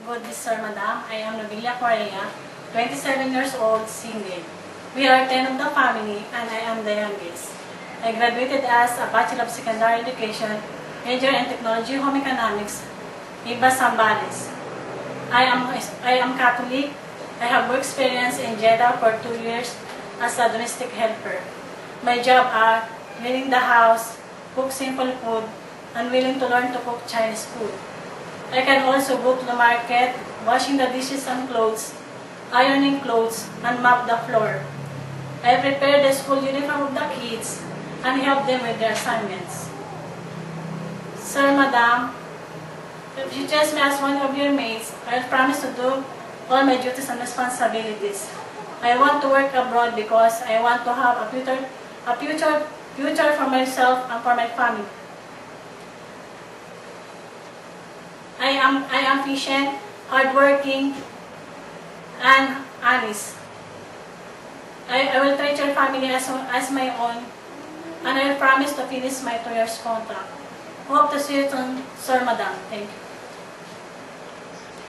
Good day, Sir, Madam. I am Nobilia Correa, 27 years old, single. We are 10 of the family and I am the youngest. I graduated as a Bachelor of Secondary Education, major in Technology Home Economics, IBA Zambales. I am Catholic. I have work experience in Jeddah for 2 years as a domestic helper. My job are cleaning the house, cook simple food, and willing to learn to cook Chinese food. I can also go to the market, washing the dishes and clothes, ironing clothes, and mop the floor. I prepare the school uniform of the kids and help them with their assignments. Sir, Madam, if you choose me as one of your mates, I promise to do all my duties and responsibilities. I want to work abroad because I want to have a future for myself and for my family. I am patient, hardworking, and honest. I will treat your family as my own, and I promise to finish my 2 years contract. Hope to see you soon, Sir, Madam. Thank you.